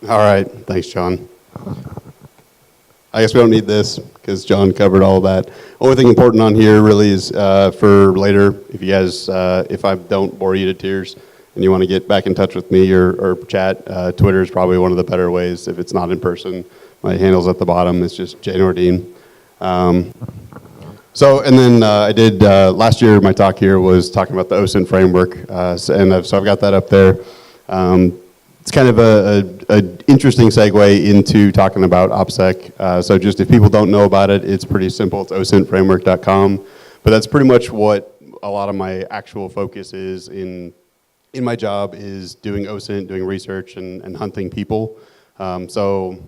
All right, thanks, John. I guess we don't need this because John covered all of that. Only thing important on here really is for later, if you guys, if I don't bore you to tears and you want to get back in touch with me or chat, Twitter is probably one of the better ways if it's not in person. My handle's at the bottom, it's just Nordine. And then I did, last year my talk here was talking about the OSINT framework, so I've got that up there. It's kind of an interesting segue into talking about OpSec. So just if people don't know about it, it's pretty simple. It's osintframework.com. But that's pretty much what a lot of my actual focus is in my job, is doing OSINT, doing research, and hunting people. So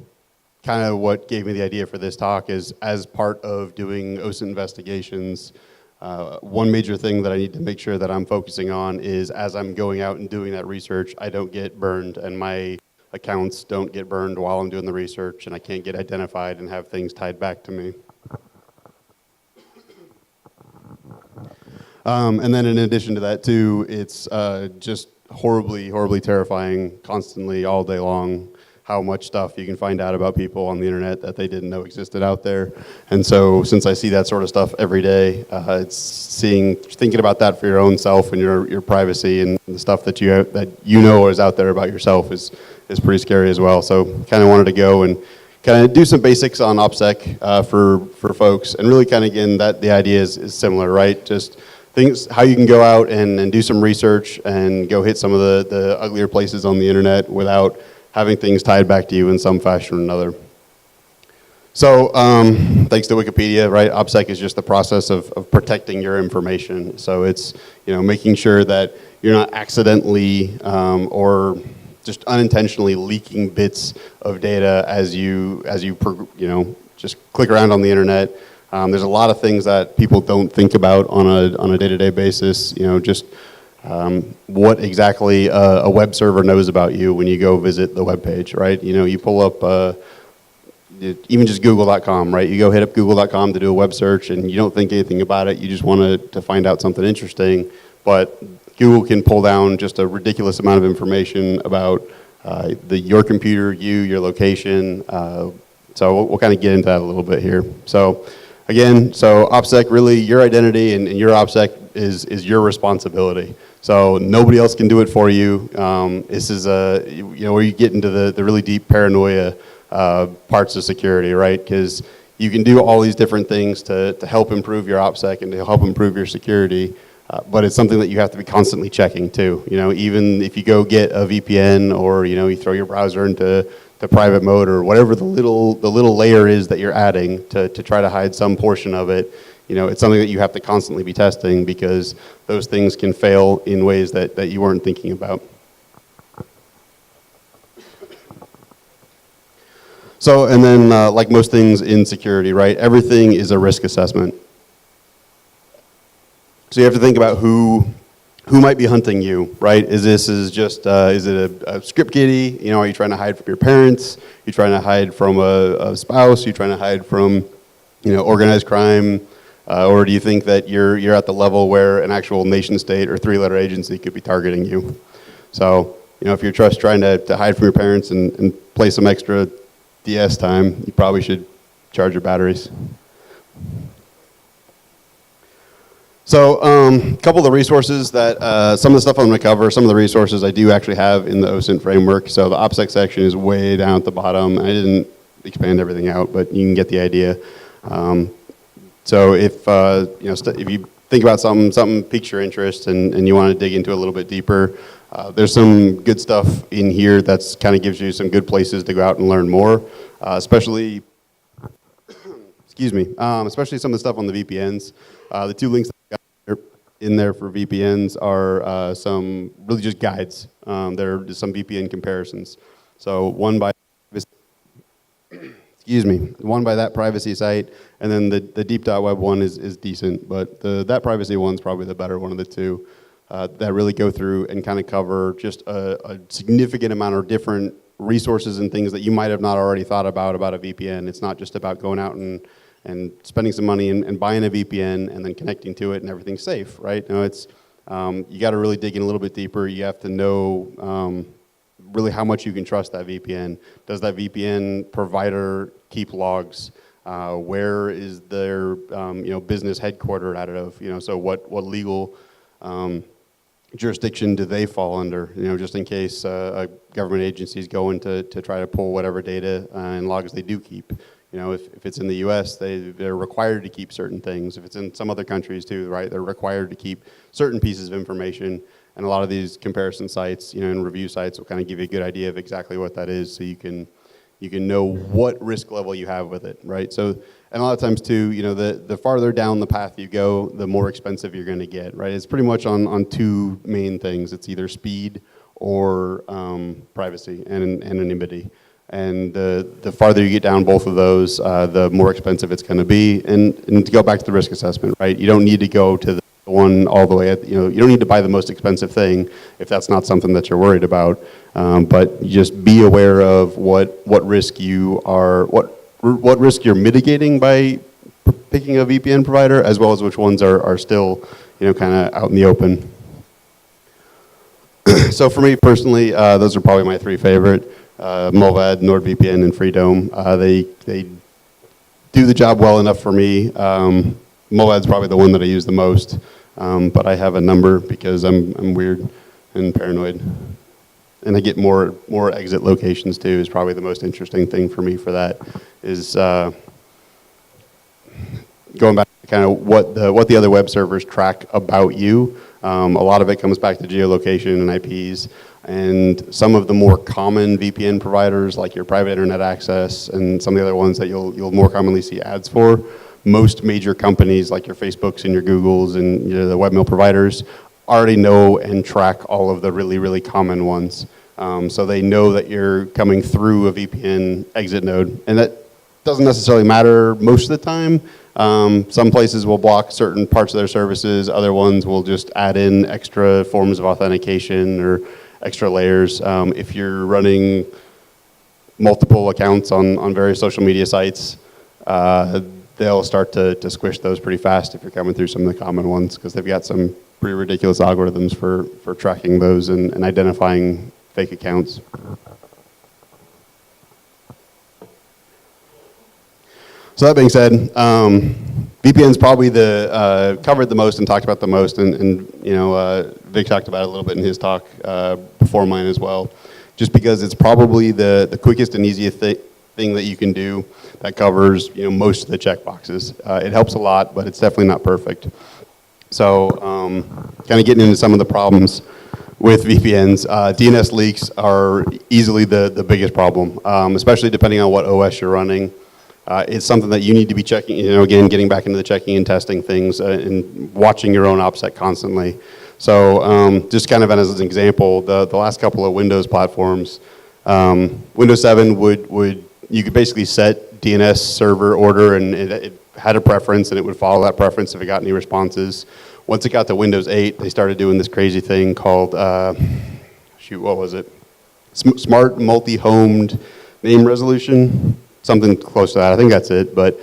kind of what gave me the idea for this talk is, as part of doing OSINT investigations, one major thing that I need to make sure that I'm focusing on is, as I'm going out and doing that research, I don't get burned and my accounts don't get burned while I'm doing the research and I can't get identified and have things tied back to me. And then in addition to that too, it's just horribly, horribly terrifying constantly all day long how much stuff you can find out about people on the internet that they didn't know existed out there. And so since I see that sort of stuff every day, it's thinking about that for your own self and your privacy and the stuff that you know is out there about yourself is pretty scary as well. So kind of wanted to go and kind of do some basics on OpSec for folks, and really kind of, again, that the idea is similar, right? Just things, how you can go out and do some research and go hit some of the uglier places on the internet without having things tied back to you in some fashion or another. So thanks to Wikipedia, right, OpSec is just the process of protecting your information. So it's, making sure that you're not accidentally or just unintentionally leaking bits of data as you just click around on the internet. There's a lot of things that people don't think about on a day-to-day basis, just what exactly a web server knows about you when you go visit the web page, right? You pull up even just google.com, right? You go hit up google.com to do a web search and you don't think anything about it. You just want to find out something interesting, but Google can pull down just a ridiculous amount of information about your computer, your location. So we'll kind of get into that a little bit here. So again, OpSec, really your identity and your OpSec is your responsibility. So nobody else can do it for you. This is where you get into the really deep paranoia parts of security, right? Because you can do all these different things to help improve your OpSec and to help improve your security, but it's something that you have to be constantly checking too. Even if you go get a VPN or you throw your browser into private mode or whatever the little layer is that you're adding to try to hide some portion of it. It's something that you have to constantly be testing because those things can fail in ways that you weren't thinking about. So, and then like most things in security, right, everything is a risk assessment. So you have to think about who might be hunting you, right? Is it a script kiddie? Are you trying to hide from your parents? Are you trying to hide from a spouse? Are you trying to hide from, organized crime? Or do you think that you're at the level where an actual nation state or three-letter agency could be targeting you? So, if you're just trying to hide from your parents and play some extra DS time, you probably should charge your batteries. So, a couple of the resources that, some of the stuff I'm going to cover, some of the resources I do actually have in the OSINT framework. So the OpSec section is way down at the bottom. I didn't expand everything out, but you can get the idea. So if if you think about something piques your interest and you want to dig into it a little bit deeper, there's some good stuff in here that's kind of gives you some good places to go out and learn more, especially especially some of the stuff on the VPNs. The two links that I got in there for VPNs are some really just guides. There are just some VPN comparisons. So one by that privacy site, and then the deep.web one is decent, but that privacy one's probably the better one of the two that really go through and kind of cover just a significant amount of different resources and things that you might have not already thought about a VPN. It's not just about going out and spending some money and buying a VPN and then connecting to it and everything's safe, right? No, it's you got to really dig in a little bit deeper. You have to know really how much you can trust that VPN. Does that VPN provider keep logs? Where is their business headquartered out of? So what legal jurisdiction do they fall under? Just in case a government agency is going to try to pull whatever data and logs they do keep. If it's in the U.S., they're required to keep certain things. If it's in some other countries too, right, they're required to keep certain pieces of information. And a lot of these comparison sites, and review sites will kind of give you a good idea of exactly what that is, so you can know what risk level you have with it, right? So, and a lot of times too, the farther down the path you go, the more expensive you're going to get, right? It's pretty much on two main things. It's either speed or privacy and anonymity. And the farther you get down both of those, the more expensive it's going to be. And to go back to the risk assessment, right? You don't need to go to the one all the way at, you don't need to buy the most expensive thing if that's not something that you're worried about. But just be aware of what risk what risk you're mitigating by picking a VPN provider, as well as which ones are still, kind of out in the open. So for me personally, those are probably my three favorite. Mulvad, NordVPN, and Freedome. They do the job well enough for me. Mulvad's probably the one that I use the most, but I have a number because I'm weird and paranoid. And I get more exit locations too, is probably the most interesting thing for me for that, is going back to kind of what the other web servers track about you. A lot of it comes back to geolocation and IPs. And some of the more common VPN providers, like your private internet access and some of the other ones that you'll more commonly see ads for, most major companies like your Facebooks and your Googles and the webmail providers already know and track all of the really, really common ones. So they know that you're coming through a VPN exit node. And that doesn't necessarily matter most of the time. Some places will block certain parts of their services. Other ones will just add in extra forms of authentication or extra layers. If you're running multiple accounts on various social media sites, they'll start to squish those pretty fast if you're coming through some of the common ones, because they've got some pretty ridiculous algorithms for tracking those and identifying fake accounts. So that being said, VPN's probably covered the most and talked about the most, and Vic talked about it a little bit in his talk before mine as well, just because it's probably the quickest and easiest thing that you can do that covers most of the checkboxes. It helps a lot, but it's definitely not perfect. So kind of getting into some of the problems with VPNs, DNS leaks are easily the biggest problem, especially depending on what OS you're running. It's something that you need to be checking, again, getting back into the checking and testing things and watching your own OpSec constantly. So just kind of as an example, the last couple of Windows platforms, Windows 7 you could basically set DNS server order, and it had a preference, and it would follow that preference if it got any responses. Once it got to Windows 8, they started doing this crazy thing called, what was it? Smart multi-homed name resolution. Something close to that. I think that's it. But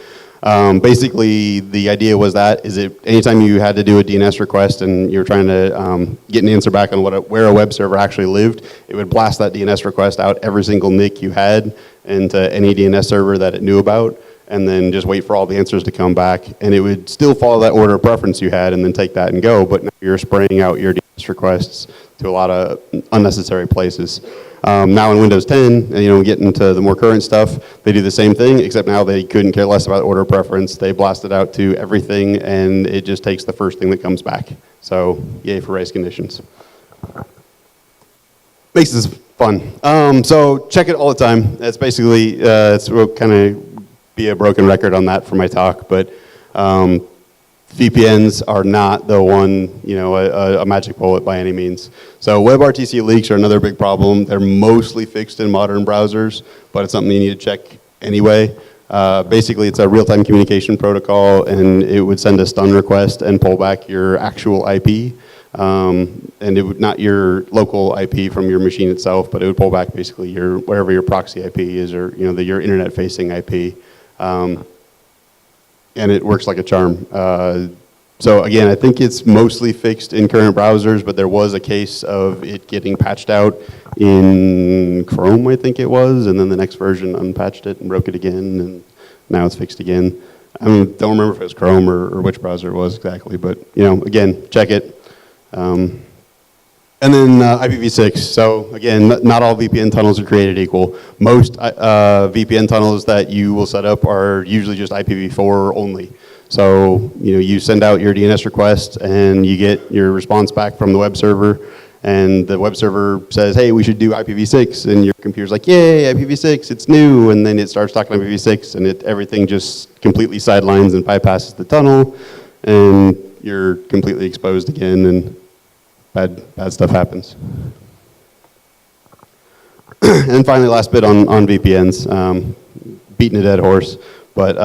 basically, the idea was that anytime you had to do a DNS request and you were trying to get an answer back on where a web server actually lived, it would blast that DNS request out every single NIC you had into any DNS server that it knew about, and then just wait for all the answers to come back. And it would still follow that order of preference you had and then take that and go, but now you're spraying out your DNS requests to a lot of unnecessary places. Now in Windows 10, getting to the more current stuff, they do the same thing, except now they couldn't care less about order preference. They blast it out to everything, and it just takes the first thing that comes back. So, yay for race conditions. Makes this fun. So check it all the time. That's basically, we'll kind of be a broken record on that for my talk, but VPNs are not the one, a magic bullet by any means. So WebRTC leaks are another big problem. They're mostly fixed in modern browsers, but it's something you need to check anyway. Basically, it's a real-time communication protocol, and it would send a stun request and pull back your actual IP. And it would not your local IP from your machine itself, but it would pull back basically wherever your proxy IP is, or your internet-facing IP. And it works like a charm. So again, I think it's mostly fixed in current browsers, but there was a case of it getting patched out in Chrome, I think it was, and then the next version unpatched it and broke it again, and now it's fixed again. I mean, don't remember if it was Chrome or which browser it was exactly, but again, check it. And then IPv6. So again, not all VPN tunnels are created equal. Most VPN tunnels that you will set up are usually just IPv4 only. So you send out your DNS request and you get your response back from the web server, and the web server says, hey, we should do IPv6, and your computer's like, yay, IPv6, it's new, and then it starts talking IPv6, and everything just completely sidelines and bypasses the tunnel, and you're completely exposed again, and bad stuff happens. And finally, last bit on VPNs, beating a dead horse, but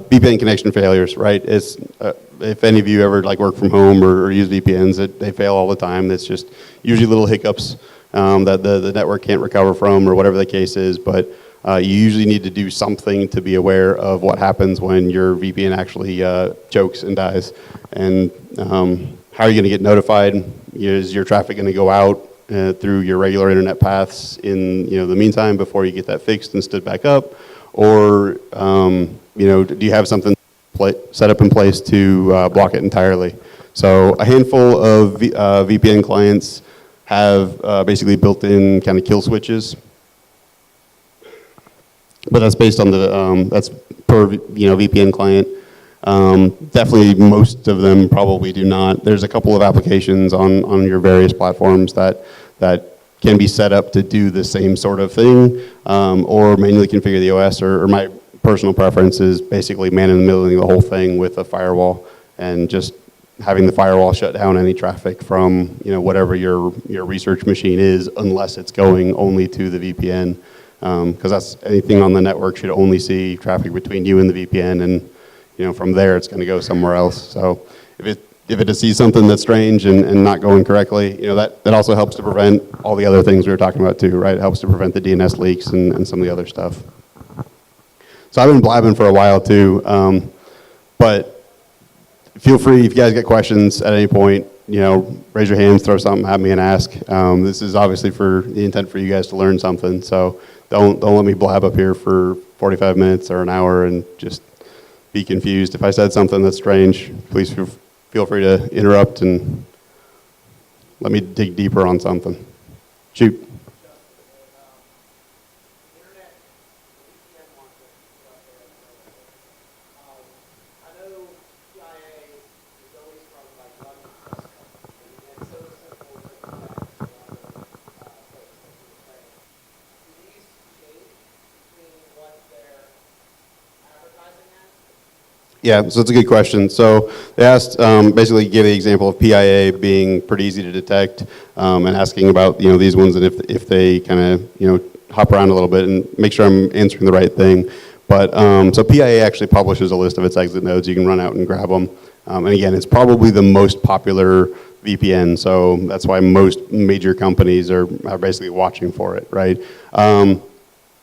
VPN connection failures, right? It's if any of you ever work from home or use VPNs, they fail all the time. It's just usually little hiccups that the network can't recover from, or whatever the case is. But you usually need to do something to be aware of what happens when your VPN actually chokes and dies. And how are you going to get notified? Is your traffic going to go out through your regular internet paths in the meantime before you get that fixed and stood back up, or do you have something set up in place to block it entirely? So a handful of VPN clients have basically built-in kind of kill switches, but that's based on that's per VPN client. Definitely most of them probably do not. There's a couple of applications on your various platforms that can be set up to do the same sort of thing, or manually configure the OS, or my personal preference is basically man-in-the-middling the whole thing with a firewall, and just having the firewall shut down any traffic from whatever your research machine is, unless it's going only to the VPN, because that's anything on the network should only see traffic between you and the VPN, and from there it's going to go somewhere else. So if it sees something that's strange and not going correctly, that also helps to prevent all the other things we were talking about too, right? It helps to prevent the DNS leaks and some of the other stuff. So I've been blabbing for a while too, but feel free, if you guys get questions at any point, raise your hands, throw something at me and ask. This is obviously for the intent for you guys to learn something, so don't let me blab up here for 45 minutes or an hour and just be confused. If I said something that's strange, please feel free to interrupt and let me dig deeper on something. Shoot. Yeah, so it's a good question. So they asked, basically gave the example of PIA being pretty easy to detect, and asking about these ones, and if they kind of hop around a little bit, and make sure I'm answering the right thing. But so PIA actually publishes a list of its exit nodes. You can run out and grab them. And again, it's probably the most popular VPN, so that's why most major companies are basically watching for it, right?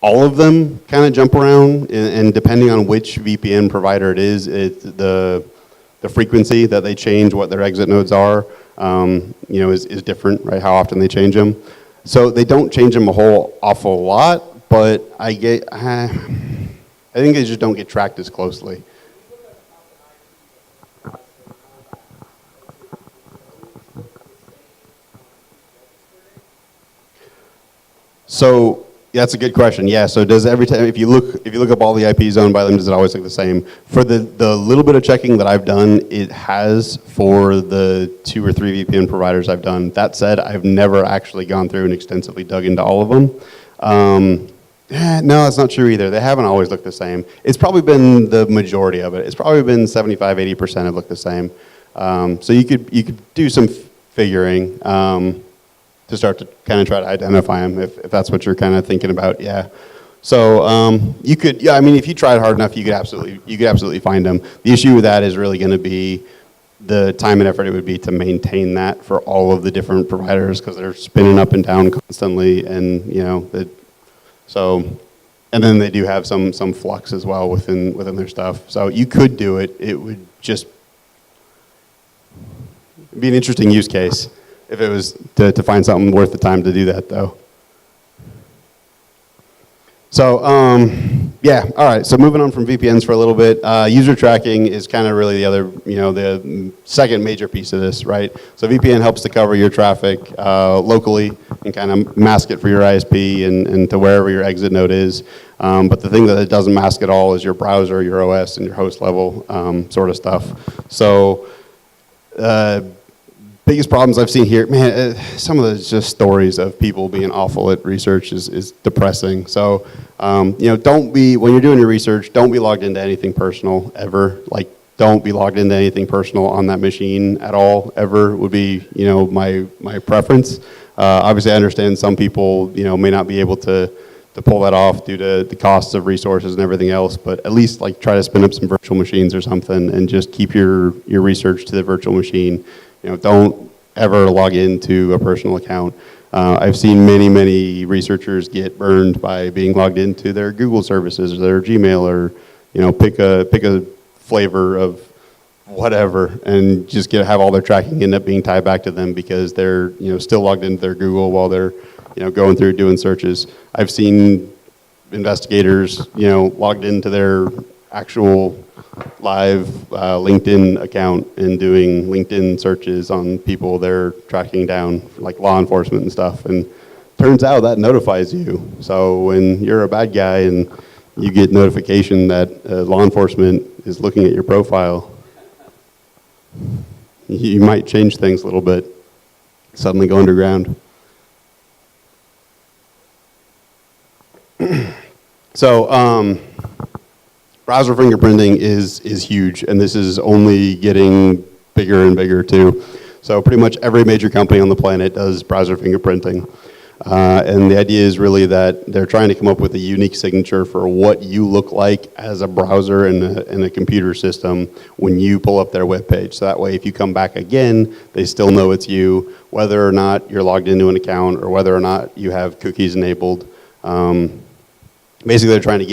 All of them kind of jump around, and depending on which VPN provider it is, the frequency that they change what their exit nodes are, is different, right? How often they change them. So they don't change them a whole awful lot, but I think they just don't get tracked as closely. So that's a good question. Yeah. So does every time if you look up all the IPs owned by them, does it always look the same? For the little bit of checking that I've done, it has for the 2 or 3 VPN providers I've done. That said, I've never actually gone through and extensively dug into all of them. No, that's not true either. They haven't always looked the same. It's probably been the majority of it. It's probably been 75-80% have looked the same. So you could do some figuring. To start to kind of try to identify them, if that's what you're kind of thinking about, yeah. So you could, yeah. I mean, if you tried hard enough, you could absolutely find them. The issue with that is really going to be the time and effort it would be to maintain that for all of the different providers, because they're spinning up and down constantly, and and then they do have some flux as well within their stuff. So you could do it. It would just be an interesting use case if it was to find something worth the time to do that, though. So, yeah, all right, so moving on from VPNs for a little bit, user tracking is kind of really the other, the second major piece of this, right? So VPN helps to cover your traffic locally and kind of mask it for your ISP and to wherever your exit node is. But the thing that it doesn't mask at all is your browser, your OS, and your host level sort of stuff. So, biggest problems I've seen here, man, some of the just stories of people being awful at research is depressing. So, don't be, when you're doing your research, don't be logged into anything personal ever. Like, don't be logged into anything personal on that machine at all, ever would be, my preference. Obviously, I understand some people, may not be able to pull that off due to the costs of resources and everything else, but at least like try to spin up some virtual machines or something and just keep your research to the virtual machine. Don't ever log into a personal account. I've seen many researchers get burned by being logged into their Google services or their Gmail or, pick a flavor of whatever and just have all their tracking end up being tied back to them because they're, still logged into their Google while they're, going through doing searches. I've seen investigators, logged into their actual live LinkedIn account and doing LinkedIn searches on people they're tracking down, like law enforcement and stuff. And turns out that notifies you. So when you're a bad guy and you get notification that law enforcement is looking at your profile, you might change things a little bit, suddenly go underground. So, browser fingerprinting is huge, and this is only getting bigger and bigger too. So pretty much every major company on the planet does browser fingerprinting. And the idea is really that they're trying to come up with a unique signature for what you look like as a browser in a computer system when you pull up their web page. So that way if you come back again, they still know it's you, whether or not you're logged into an account or whether or not you have cookies enabled. Basically, they're trying to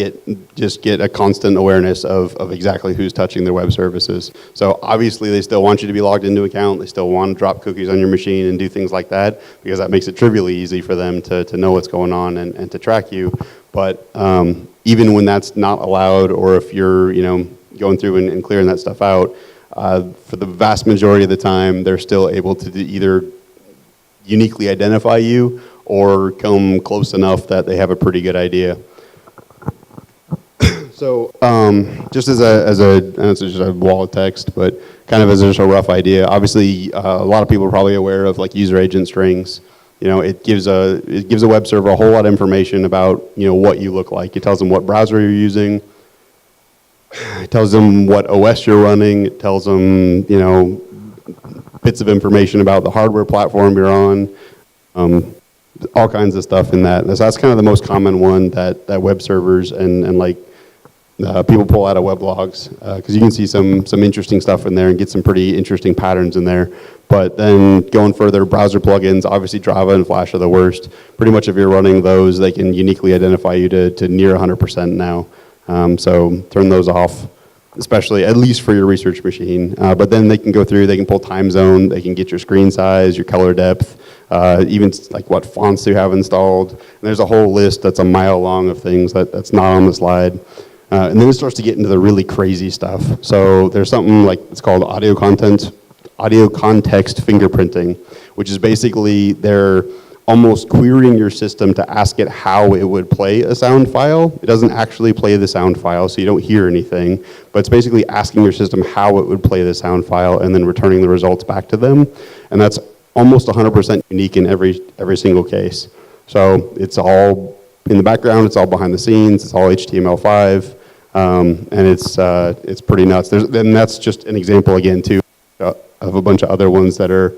get a constant awareness of exactly who's touching their web services. So obviously, they still want you to be logged into an account. They still want to drop cookies on your machine and do things like that because that makes it trivially easy for them to know what's going on and to track you. But even when that's not allowed, or if you're going through and clearing that stuff out, for the vast majority of the time, they're still able to either uniquely identify you or come close enough that they have a pretty good idea. So just as I know it's just a wall of text, but kind of as just a rough idea, obviously a lot of people are probably aware of like user agent strings. It gives a web server a whole lot of information about what you look like. It tells them what browser you're using. It tells them what OS you're running. It tells them bits of information about the hardware platform you're on. All kinds of stuff in that. So that's kind of the most common one that web servers and like people pull out of weblogs because you can see some interesting stuff in there and get some pretty interesting patterns in there. But then going further, browser plugins, obviously Java and Flash are the worst. Pretty much if you're running those, they can uniquely identify you to near 100% now. So turn those off, especially at least for your research machine. But then they can go through, they can pull time zone, they can get your screen size, your color depth, even like what fonts you have installed. And there's a whole list that's a mile long of things that's not on the slide. And then it starts to get into the really crazy stuff. So there's something like, it's called audio context fingerprinting, which is basically they're almost querying your system to ask it how it would play a sound file. It doesn't actually play the sound file, so you don't hear anything, but it's basically asking your system how it would play the sound file and then returning the results back to them. And that's almost 100% unique in every single case. So it's all in the background, it's all behind the scenes, it's all HTML5. And it's pretty nuts. And that's just an example again too of a bunch of other ones that are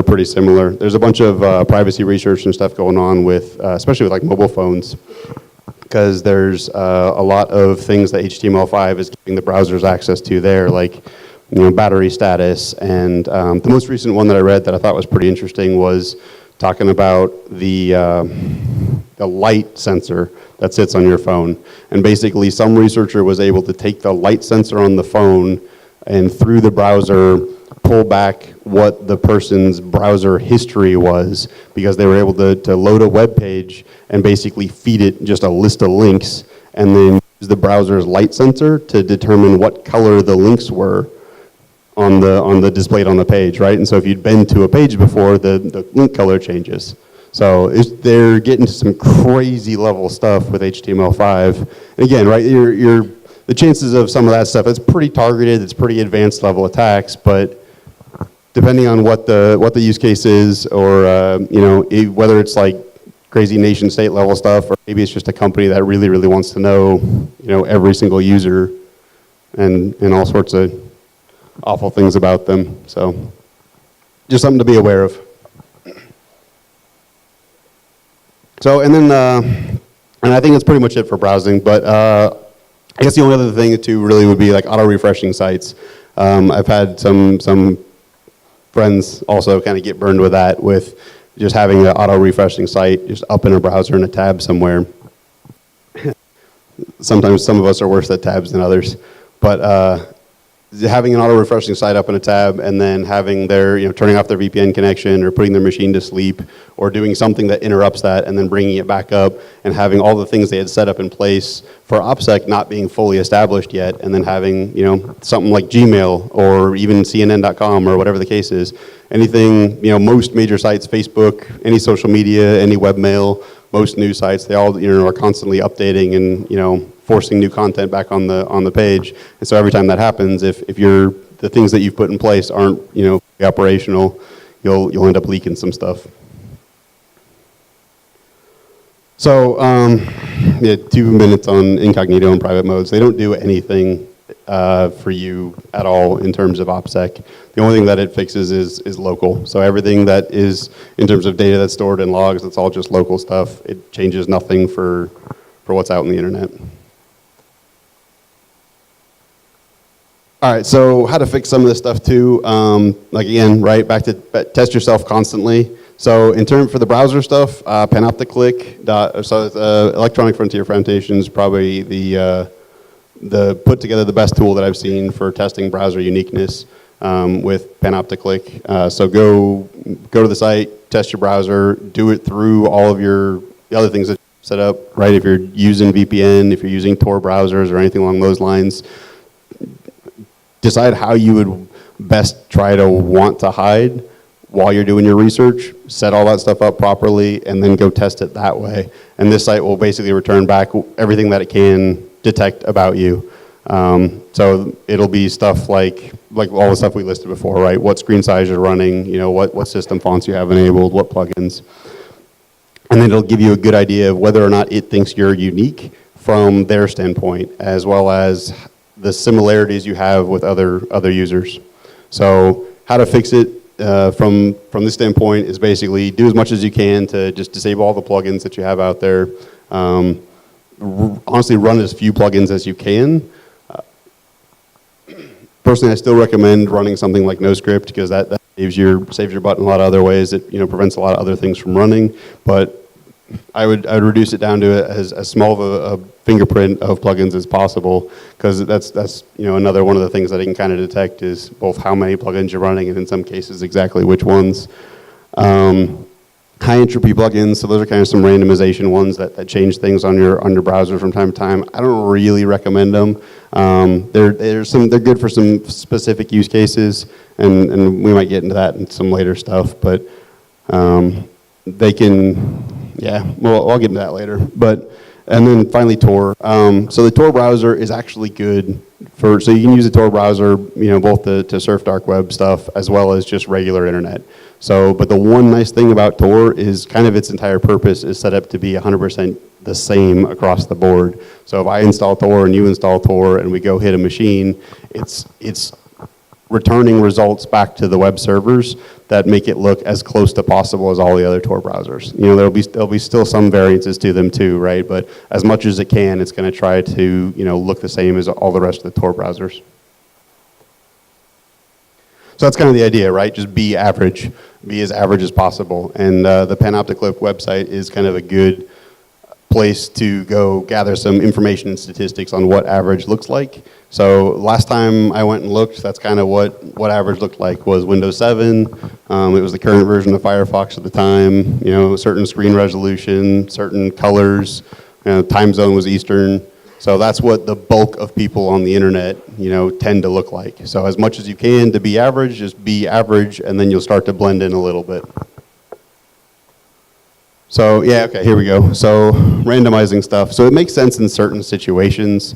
pretty similar. There's a bunch of privacy research and stuff going on with, especially with like mobile phones, because there's a lot of things that HTML5 is giving the browsers access to there, like battery status. And the most recent one that I read that I thought was pretty interesting was talking about the light sensor that sits on your phone. And basically some researcher was able to take the light sensor on the phone and through the browser pull back what the person's browser history was, because they were able to load a web page and basically feed it just a list of links, and then use the browser's light sensor to determine what color the links were on the displayed on the page, right? And so if you'd been to a page before, the link color changes. So they're getting to some crazy level stuff with HTML5. And again, right, the chances of some of that stuff, it's pretty targeted, it's pretty advanced level attacks, but depending on what the use case is, or whether it's like crazy nation state level stuff, or maybe it's just a company that really, really wants to know, every single user and all sorts of awful things about them. So just something to be aware of. So, and then, and I think that's pretty much it for browsing, but I guess the only other thing too really would be like auto-refreshing sites. I've had some friends also kind of get burned with that, with just having an auto-refreshing site just up in a browser in a tab somewhere. Sometimes some of us are worse at tabs than others, but having an auto-refreshing site up in a tab, and then having their, turning off their VPN connection, or putting their machine to sleep, or doing something that interrupts that, and then bringing it back up, and having all the things they had set up in place for OpSec not being fully established yet, and then having, something like Gmail, or even CNN.com, or whatever the case is. Anything, most major sites, Facebook, any social media, any webmail, most news sites, they all, are constantly updating and, forcing new content back on the page. And so every time that happens, if the things that you've put in place aren't, operational, you'll end up leaking some stuff. So, 2 minutes on incognito and private modes. They don't do anything for you at all in terms of OpSec. The only thing that it fixes is local. So everything that is in terms of data that's stored in logs, it's all just local stuff. It changes nothing for what's out on the internet. All right, so how to fix some of this stuff too. Like again, right, back to test yourself constantly. So in terms for the browser stuff, Panopticlick, Electronic Frontier Foundation is probably the put together the best tool that I've seen for testing browser uniqueness with Panopticlick. So go to the site, test your browser, do it through all of the other things that you set up, right? If you're using VPN, if you're using Tor browsers or anything along those lines, decide how you would best try to want to hide while you're doing your research, set all that stuff up properly, and then go test it that way. And this site will basically return back everything that it can detect about you. So it'll be stuff like all the stuff we listed before, right? What screen size you're running, what system fonts you have enabled, what plugins. And then it'll give you a good idea of whether or not it thinks you're unique from their standpoint, as well as the similarities you have with other users. So how to fix it from this standpoint is basically do as much as you can to just disable all the plugins that you have out there. Honestly, run as few plugins as you can. Personally, I still recommend running something like NoScript, because that saves your butt in a lot of other ways. It prevents a lot of other things from running, but I would reduce it down to as small of a fingerprint of plugins as possible, because that's another one of the things that it can kind of detect is both how many plugins you're running, and in some cases exactly which ones. High entropy plugins, so those are kind of some randomization ones that change things on your browser from time to time. I don't really recommend them. They're good for some specific use cases, and we might get into that in some later stuff, but they can. Yeah, well, I'll get into that later. And then finally Tor. So the Tor browser is actually good so you can use the Tor browser, both to surf dark web stuff as well as just regular internet. But the one nice thing about Tor is kind of its entire purpose is set up to be 100% the same across the board. So if I install Tor and you install Tor and we go hit a machine, it's returning results back to the web servers that make it look as close to possible as all the other Tor browsers. There'll be still some variances to them too, right? But as much as it can, it's going to try to look the same as all the rest of the Tor browsers. So that's kind of the idea, right? Just be average, be as average as possible. And the Panopticlick website is kind of a good place to go gather some information and statistics on what average looks like. So last time I went and looked, that's kind of what average looked like, was Windows 7. It was the current version of Firefox at the time, you know, certain screen resolution, certain colors, you know, time zone was Eastern. So that's what the bulk of people on the internet, you know, tend to look like. So as much as you can to be average, just be average, and then you'll start to blend in a little bit. So yeah, okay, here we go. So randomizing stuff. So it makes sense in certain situations.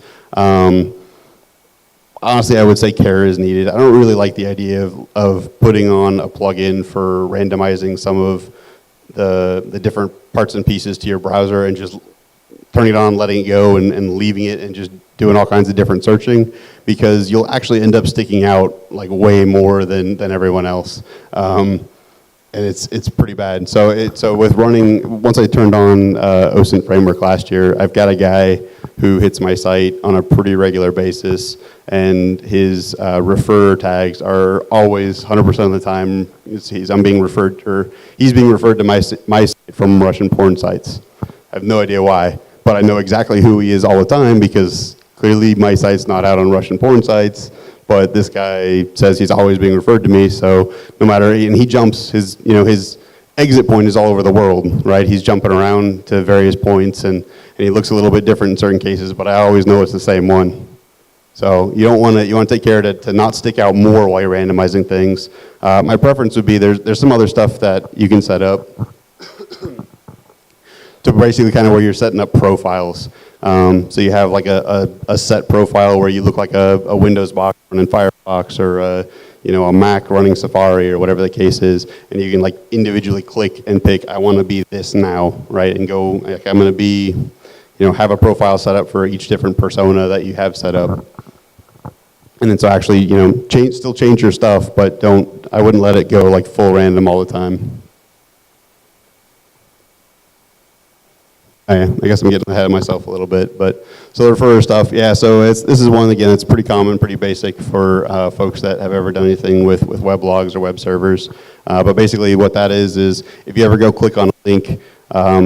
Honestly, I would say care is needed. I don't really like the idea of putting on a plugin for randomizing some of the different parts and pieces to your browser and just turning it on, letting it go, and leaving it and just doing all kinds of different searching, because you'll actually end up sticking out like way more than everyone else. And it's pretty bad. So with running, once I turned on OSINT framework last year, I've got a guy who hits my site on a pretty regular basis, and his refer tags are always 100% of the time I'm being referred, or he's being referred to my site from Russian porn sites. I have no idea why, but I know exactly who he is all the time, because clearly my site's not out on Russian porn sites. But this guy says he's always being referred to me, so no matter, and he jumps, his exit point is all over the world, right? He's jumping around to various points, and he looks a little bit different in certain cases, but I always know it's the same one. So you want to take care to not stick out more while you're randomizing things. My preference would be there's some other stuff that you can set up to basically kind of where you're setting up profiles. So you have like a set profile where you look like a Windows box running Firefox, or a Mac running Safari, or whatever the case is, and you can like individually click and pick, I want to be this now, right? And go, like, I'm going to be, have a profile set up for each different persona that you have set up. And then so actually, still change your stuff, but I wouldn't let it go like full random all the time. I guess I'm getting ahead of myself a little bit, but so the refer stuff, yeah. So this is one, again, it's pretty common, pretty basic for folks that have ever done anything with weblogs or web servers. But basically, what that is if you ever go click on a link,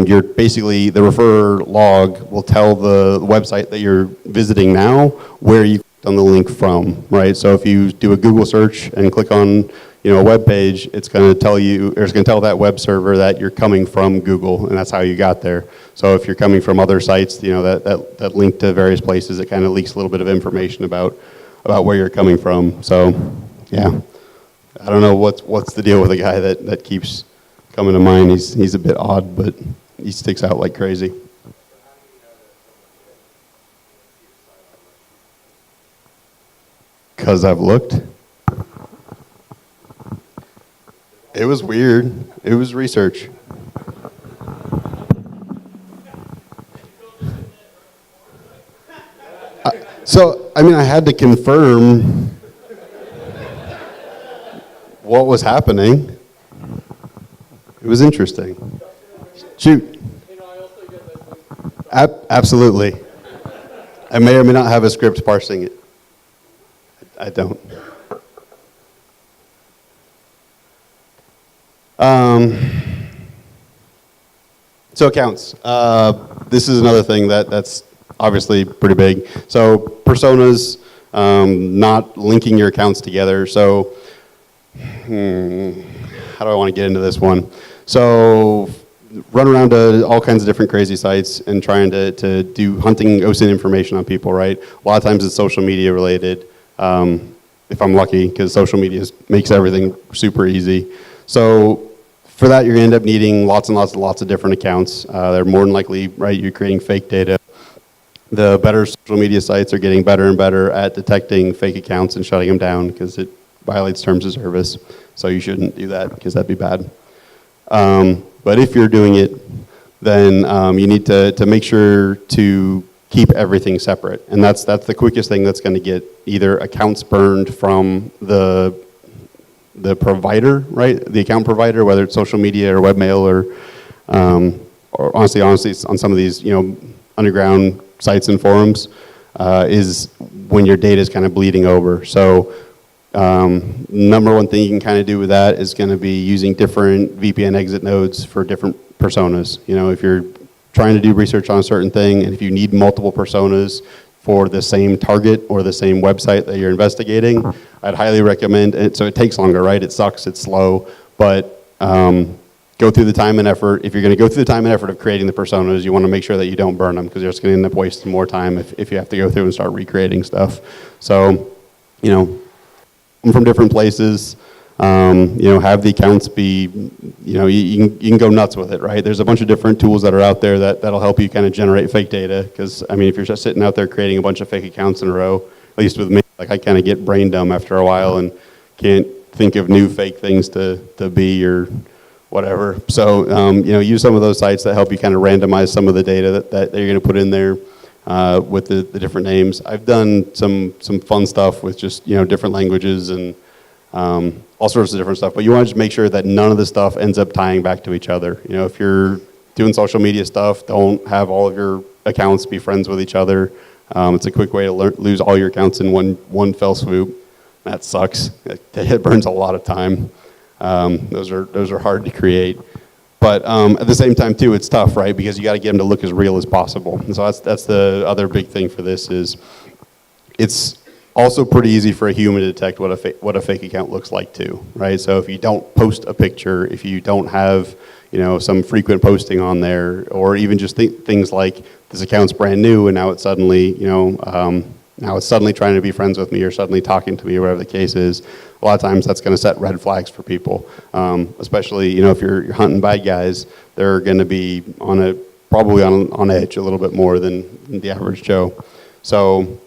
you're basically, the refer log will tell the website that you're visiting now where you clicked on the link from, right? So if you do a Google search and click on a web page, it's going to tell you, or it's going to tell that web server that you're coming from Google, and that's how you got there. So if you're coming from other sites, that link to various places, it kind of leaks a little bit of information about where you're coming from. So, yeah, I don't know what's the deal with the guy that keeps coming to mind. He's a bit odd, but he sticks out like crazy. Because I've looked. It was weird. It was research. I had to confirm what was happening. It was interesting. Shoot. Absolutely. I may or may not have a script parsing it. I don't. So accounts. This is another thing that's obviously pretty big. So personas, not linking your accounts together. So how do I want to get into this one? So run around to all kinds of different crazy sites and trying to do hunting OSINT information on people, right? A lot of times it's social media related, if I'm lucky, because social media makes everything super easy. So for that, you're going to end up needing lots and lots of different accounts. They're more than likely, right, you're creating fake data. The better social media sites are getting better and better at detecting fake accounts and shutting them down, because it violates terms of service. So you shouldn't do that, because that'd be bad. But if you're doing it, then you need to make sure to keep everything separate. And that's the quickest thing that's going to get either accounts burned from the provider, right? The account provider, whether it's social media or webmail or honestly on some of these underground sites and forums, is when your data is kind of bleeding over. So number one thing you can kind of do with that is going to be using different VPN exit nodes for different personas. If you're trying to do research on a certain thing, and if you need multiple personas for the same target or the same website that you're investigating, I'd highly recommend it. So it takes longer, right? It sucks, it's slow, but go through the time and effort. If you're going to go through the time and effort of creating the personas, you want to make sure that you don't burn them, because you're just going to end up wasting more time if you have to go through and start recreating stuff. So, you know, I'm from different places. You know, have the accounts be, you know, you can go nuts with it, right? There's a bunch of different tools that are out there that'll help you kind of generate fake data, because, I mean, if you're just sitting out there creating a bunch of fake accounts in a row, at least with me, like, I kind of get brain dumb after a while and can't think of new fake things to be or whatever. So, you know, use some of those sites that help you kind of randomize some of the data that you're going to put in there with the different names. I've done some fun stuff with just, you know, different languages and all sorts of different stuff, but you want to just make sure that none of the stuff ends up tying back to each other. You know, if you're doing social media stuff, don't have all of your accounts be friends with each other. It's a quick way to lose all your accounts in one fell swoop. That sucks. It burns a lot of time. Those are hard to create. But at the same time too, it's tough, right? Because you got to get them to look as real as possible. And so that's the other big thing for this is it's also pretty easy for a human to detect what a fake account looks like too, right? So if you don't post a picture, if you don't have, you know, some frequent posting on there, or even just things like this account's brand new and now it's suddenly, you know, now it's suddenly trying to be friends with me or suddenly talking to me or whatever the case is, a lot of times that's going to set red flags for people, especially, you know, if you're hunting bad guys, they're going to be probably on edge a little bit more than the average Joe. So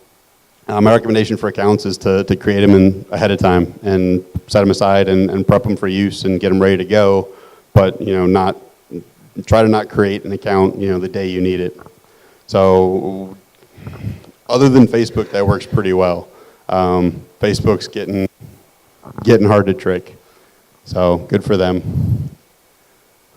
my recommendation for accounts is to create them ahead of time and set them aside and prep them for use and get them ready to go, but, you know, try to not create an account, you know, the day you need it. So other than Facebook, that works pretty well. Facebook's getting hard to trick, so good for them.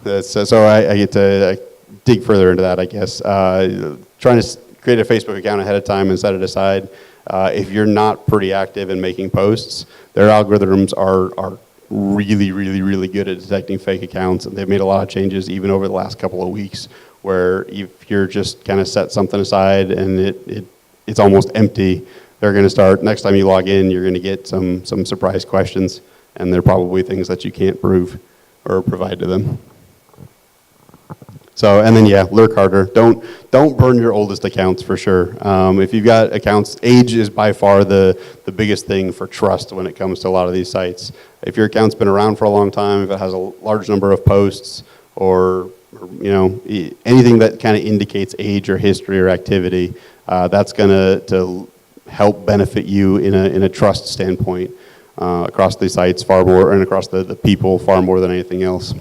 So I get to dig further into that, I guess. Trying to create a Facebook account ahead of time and set it aside. If you're not pretty active in making posts, their algorithms are really, really, really good at detecting fake accounts. And they've made a lot of changes even over the last couple of weeks, where if you're just kind of set something aside and it's almost empty, they're going to start, next time you log in, you're going to get some surprise questions, and they're probably things that you can't prove or provide to them. So, and then yeah, lurk harder. Don't burn your oldest accounts for sure. If you've got accounts, age is by far the biggest thing for trust when it comes to a lot of these sites. If your account's been around for a long time, if it has a large number of posts, or you know, anything that kind of indicates age or history or activity, that's going to help benefit you in a trust standpoint across these sites far more, and across the people far more than anything else.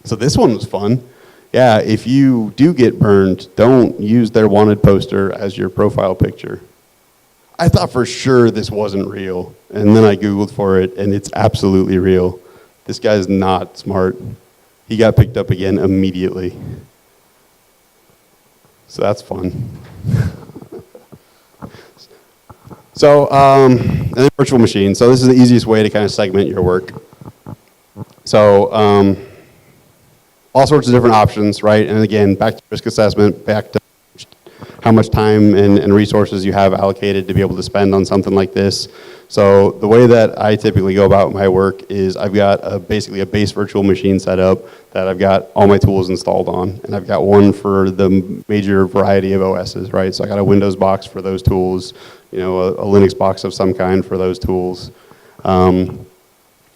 So this one was fun. Yeah, if you do get burned, don't use their wanted poster as your profile picture. I thought for sure this wasn't real, and then I Googled for it, and it's absolutely real. This guy's not smart. He got picked up again immediately. So that's fun. So, and then virtual machine. So this is the easiest way to kind of segment your work. So, all sorts of different options, right? And again, back to risk assessment, back to how much time and resources you have allocated to be able to spend on something like this. So the way that I typically go about my work is I've got basically a base virtual machine set up that I've got all my tools installed on. And I've got one for the major variety of OSs, right? So I got a Windows box for those tools, you know, a Linux box of some kind for those tools. And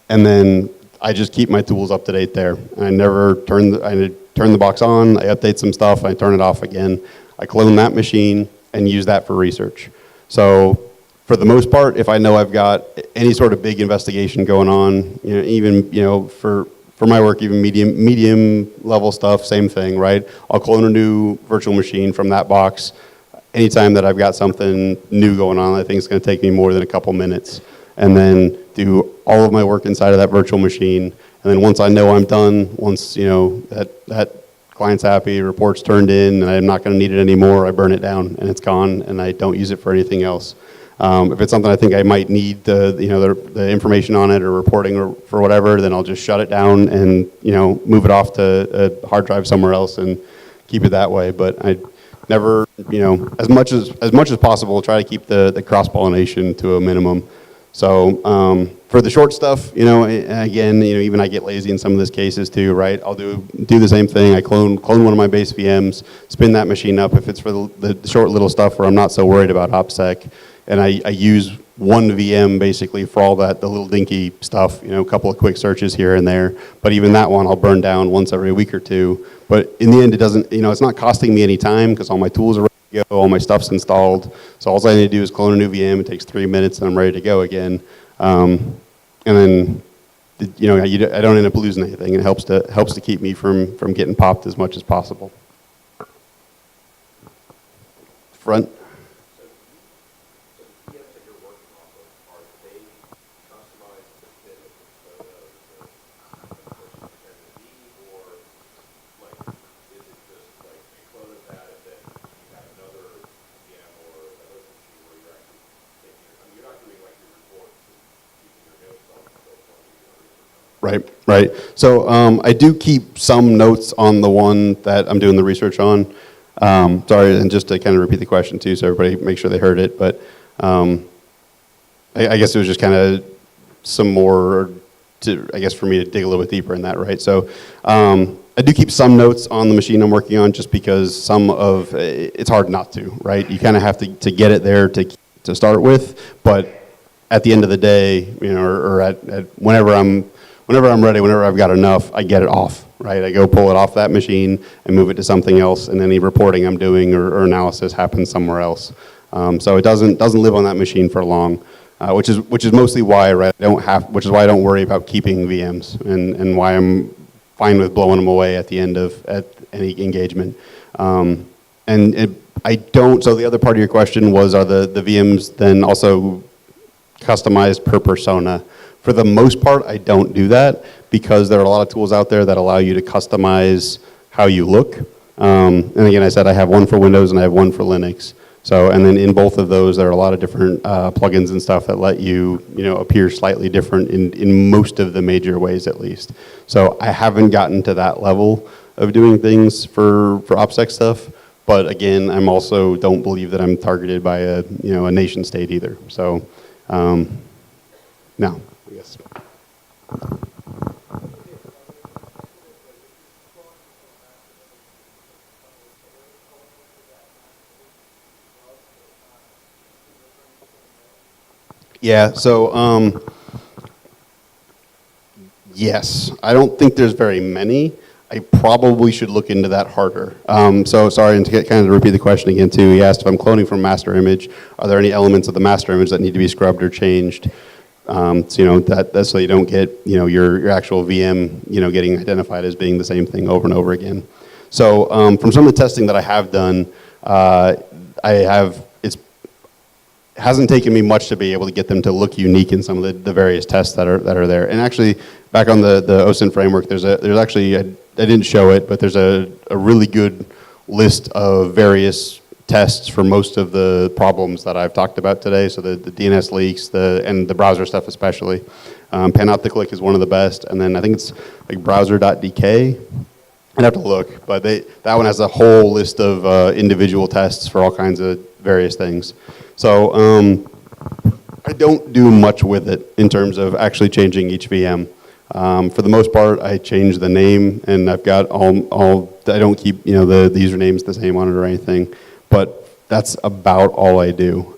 then I just keep my tools up to date there. And I never turn the box on, I update some stuff, and I turn it off again. I clone that machine and use that for research. So for the most part, if I know I've got any sort of big investigation going on, you know, even, you know, for my work, even medium level stuff, same thing, right? I'll clone a new virtual machine from that box anytime that I've got something new going on. I think it's going to take me more than a couple minutes, and then do all of my work inside of that virtual machine. And then once I know I'm done, once, you know, that client's happy, report's turned in, and I'm not going to need it anymore, I burn it down and it's gone, and I don't use it for anything else. If it's something I think I might need the information on it or reporting or for whatever, then I'll just shut it down and, you know, move it off to a hard drive somewhere else and keep it that way. But I never, as much as possible, try to keep the cross-pollination to a minimum. So for the short stuff, again, even I get lazy in some of these cases too, right? I'll do the same thing. I clone one of my base VMs, spin that machine up if it's for the short little stuff where I'm not so worried about OpSec, and I use one VM basically for all the little dinky stuff, a couple of quick searches here and there. But even that one I'll burn down once every week or two. But in the end, it doesn't, it's not costing me any time because all my tools are ready to go, all my stuff's installed. So all I need to do is clone a new VM. It takes 3 minutes and I'm ready to go again. And then, I don't end up losing anything. It helps to keep me from getting popped as much as possible. Front. Right. So I do keep some notes on the one that I'm doing the research on. Sorry, and just to kind of repeat the question too, so everybody make sure they heard it. But I guess it was just kind of some more for me to dig a little bit deeper in that, right? So I do keep some notes on the machine I'm working on, just because it's hard not to, right? You kind of have to get it there to start with, but at the end of the day, or at whenever I'm ready, whenever I've got enough, I get it off, right? I go pull it off that machine and move it to something else, and any reporting I'm doing or analysis happens somewhere else. So it doesn't live on that machine for long, which is mostly why, right, which is why I don't worry about keeping VMs and why I'm fine with blowing them away at the end of any engagement. So the other part of your question was, are the VMs then also customized per persona? For the most part, I don't do that because there are a lot of tools out there that allow you to customize how you look. And again, I said I have one for Windows and I have one for Linux. So, and then in both of those, there are a lot of different plugins and stuff that let you, appear slightly different in most of the major ways, at least. So I haven't gotten to that level of doing things for OpSec stuff. But again, I'm also don't believe that I'm targeted by a nation state either. So, no. Yes. Yeah, so yes, I don't think there's very many. I probably should look into that harder. So sorry, and to repeat the question again too, he asked if I'm cloning from master image, are there any elements of the master image that need to be scrubbed or changed? So that's so you don't get your actual VM getting identified as being the same thing over and over again. So from some of the testing that I have done, it hasn't taken me much to be able to get them to look unique in some of the various tests that are there. And actually, back on the OSINT framework, there's actually I didn't show it, but there's a really good list of various tests for most of the problems that I've talked about today. So the DNS leaks, and the browser stuff especially. Panopticlick is one of the best, and then I think it's like browser.dk. I'd have to look, but that one has a whole list of individual tests for all kinds of various things. So I don't do much with it in terms of actually changing each VM. For the most part, I change the name, and I've got all I don't keep the usernames the same on it or anything. But that's about all I do.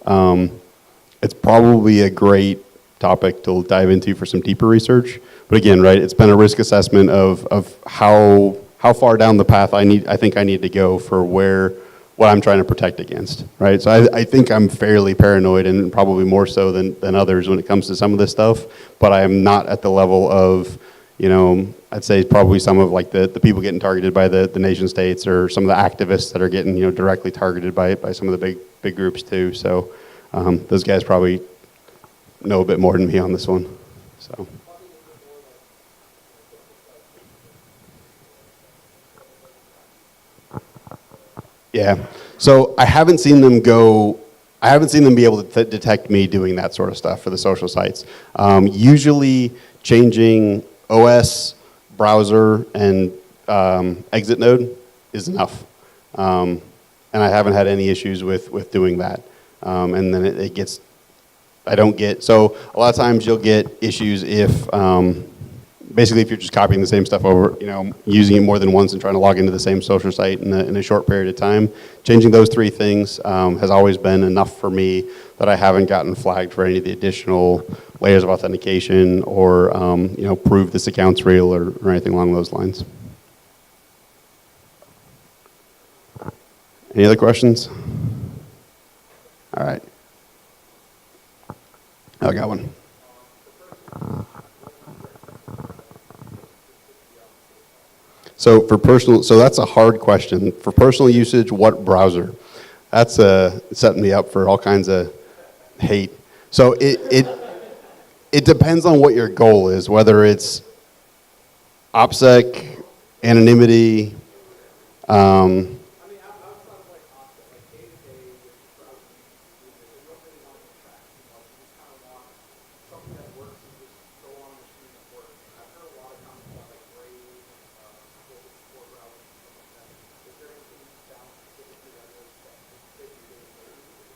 It's probably a great topic to dive into for some deeper research. But again, right, it's been a risk assessment of how far down the path I think I need to go for what I'm trying to protect against, right? So I think I'm fairly paranoid, and probably more so than others when it comes to some of this stuff. But I am not at the level of I'd say probably some of like the people getting targeted by the nation states, or some of the activists that are getting directly targeted by some of the big groups too. So those guys probably know a bit more than me on this one. So. Yeah. So I haven't seen them be able to detect me doing that sort of stuff for the social sites. Usually changing OS, browser, and exit node is enough. And I haven't had any issues with doing that. And then it gets, I don't get, so a lot of times you'll get issues if, basically if you're just copying the same stuff over, using it more than once and trying to log into the same social site in a short period of time. Changing those three things has always been enough for me that I haven't gotten flagged for any of the additional layers of authentication or, prove this account's real or anything along those lines. Any other questions? All right. I got one. So for personal, so that's a hard question. For personal usage, what browser? That's setting me up for all kinds of hate. So it depends on what your goal is, whether it's OpSec, anonymity.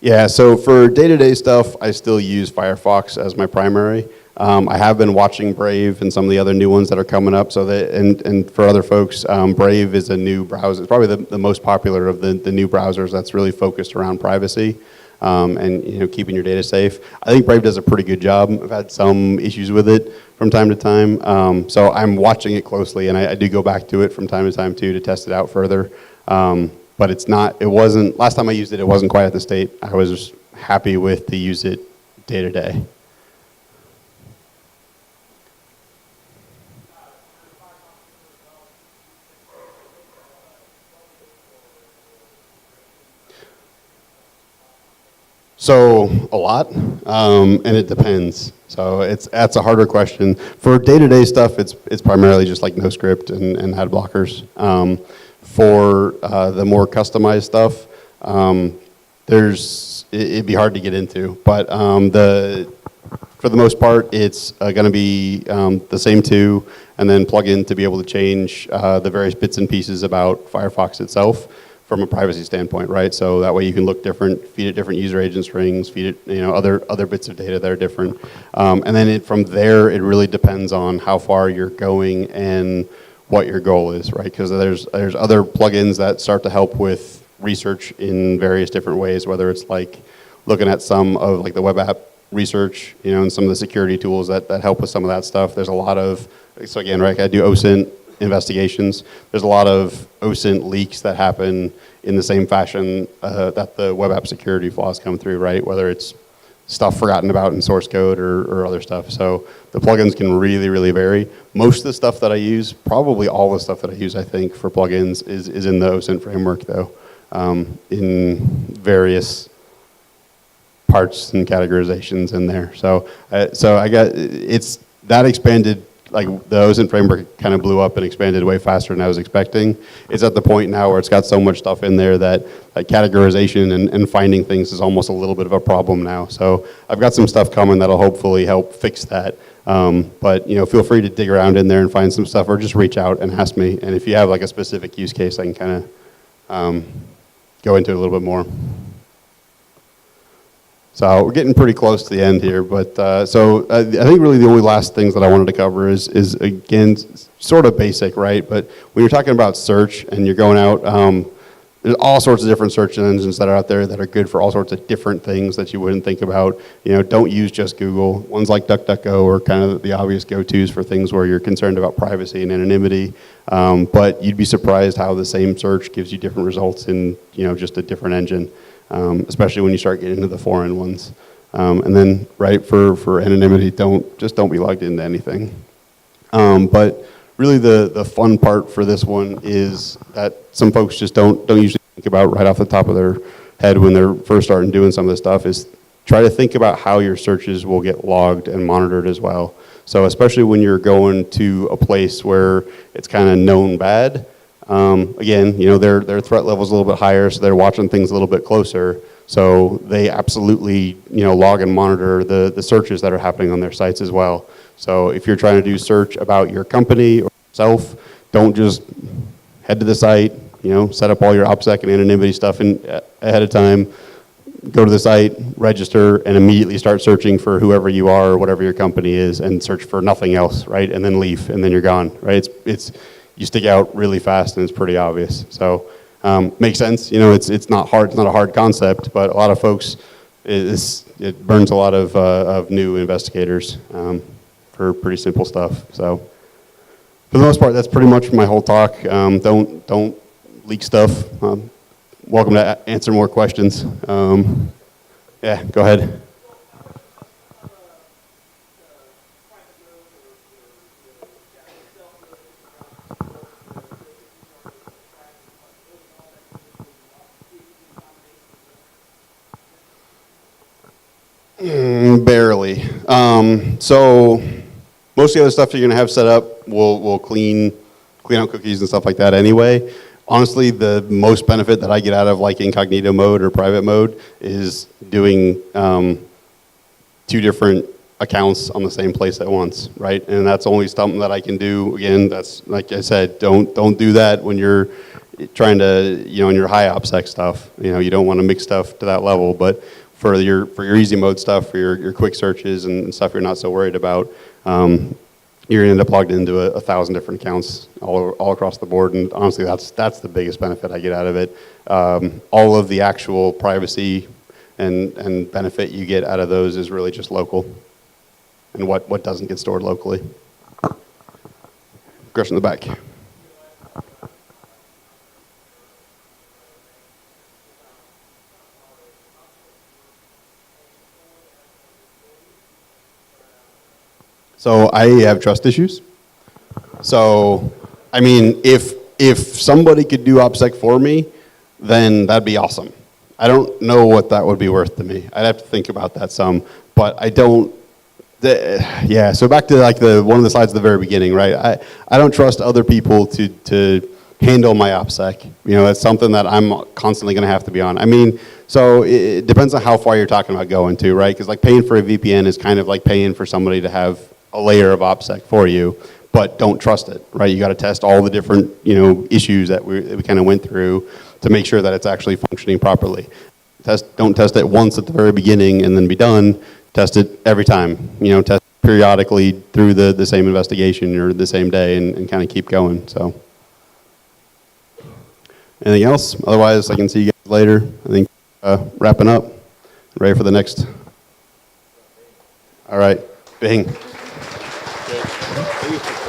Yeah, so for day-to-day stuff, I still use Firefox as my primary. I have been watching Brave and some of the other new ones that are coming up. So that, and for other folks, Brave is a new browser. It's probably the most popular of the new browsers that's really focused around privacy and keeping your data safe. I think Brave does a pretty good job. I've had some issues with it from time to time. So I'm watching it closely, and I do go back to it from time to time too to test it out further. But it wasn't, last time I used it, it wasn't quite at the state. I was just happy with to use it day to day. So a lot, and it depends. So that's a harder question. For day-to-day stuff, it's primarily just like NoScript and ad blockers. For the more customized stuff, it'd be hard to get into. But for the most part, it's going to be the same two, and then plug in to be able to change the various bits and pieces about Firefox itself from a privacy standpoint, right? So that way you can look different, feed it different user agent strings, feed it other bits of data that are different, and then from there it really depends on how far you're going and what your goal is, right? Because there's other plugins that start to help with research in various different ways, whether it's like looking at some of like the web app research, and some of the security tools that help with some of that stuff. There's a lot of, so again, right, I do OSINT investigations. There's a lot of OSINT leaks that happen in the same fashion that the web app security flaws come through, right? Whether it's stuff forgotten about in source code or other stuff. So the plugins can really, really vary. Most of the stuff that I use, probably all the stuff that I use, I think, for plugins is in the OSINT framework, though, in various parts and categorizations in there. So I got, it's that expanded, like the OSINT framework kind of blew up and expanded way faster than I was expecting. It's at the point now where it's got so much stuff in there that like categorization and finding things is almost a little bit of a problem now. So I've got some stuff coming that'll hopefully help fix that. But feel free to dig around in there and find some stuff, or just reach out and ask me. And if you have like a specific use case, I can kind of go into it a little bit more. So we're getting pretty close to the end here, but I think really the only last things that I wanted to cover is again, sort of basic, right? But when you're talking about search and you're going out, there's all sorts of different search engines that are out there that are good for all sorts of different things that you wouldn't think about. Don't use just Google. Ones like DuckDuckGo are kind of the obvious go-tos for things where you're concerned about privacy and anonymity. But you'd be surprised how the same search gives you different results in just a different engine. Especially when you start getting into the foreign ones. And then, right, for anonymity, don't be logged into anything. But really the fun part for this one is that some folks just don't usually think about right off the top of their head when they're first starting doing some of this stuff, is try to think about how your searches will get logged and monitored as well. So especially when you're going to a place where it's kind of known bad, again, their threat level is a little bit higher, so they're watching things a little bit closer. So they absolutely, log and monitor the searches that are happening on their sites as well. So if you're trying to do search about your company or yourself, don't just head to the site, Set up all your OpSec and anonymity stuff ahead of time. Go to the site, register, and immediately start searching for whoever you are or whatever your company is, and search for nothing else, right? And then leave, and then you're gone, right? You stick out really fast, and it's pretty obvious. So makes sense. It's not hard. It's not a hard concept, but a lot of folks, it burns a lot of new investigators for pretty simple stuff. So for the most part, that's pretty much my whole talk. Don't leak stuff. Welcome to answer more questions. Yeah, go ahead. Barely. So most of the other stuff you're going to have set up will clean out cookies and stuff like that anyway. Honestly, the most benefit that I get out of like incognito mode or private mode is doing 2 different accounts on the same place at once, right? And that's only something that I can do. Again, that's like I said, don't do that when you're trying to, in your high OpSec stuff. You don't want to mix stuff to that level, but for your easy mode stuff, for your quick searches and stuff you're not so worried about, you're going to end up logged into 1,000 different accounts all across the board, and honestly, that's the biggest benefit I get out of it. All of the actual privacy and benefit you get out of those is really just local, and what doesn't get stored locally. Question in the back. So I have trust issues. So, I mean, if somebody could do OpSec for me, then that'd be awesome. I don't know what that would be worth to me. I'd have to think about that some, but I don't. Yeah. So back to like one of the slides at the very beginning, right? I don't trust other people to handle my OpSec. It's something that I'm constantly going to have to be on. I mean, so it depends on how far you're talking about going to, right? Because like paying for a VPN is kind of like paying for somebody to have a layer of OpSec for you, but don't trust it, right? You got to test all the different, issues that we kind of went through to make sure that it's actually functioning properly. Don't test it once at the very beginning and then be done. Test it every time. Test periodically through the same investigation or the same day, and kind of keep going. So, anything else? Otherwise, I can see you guys later. I think wrapping up. Ready for the next. All right. Bing. Thank you.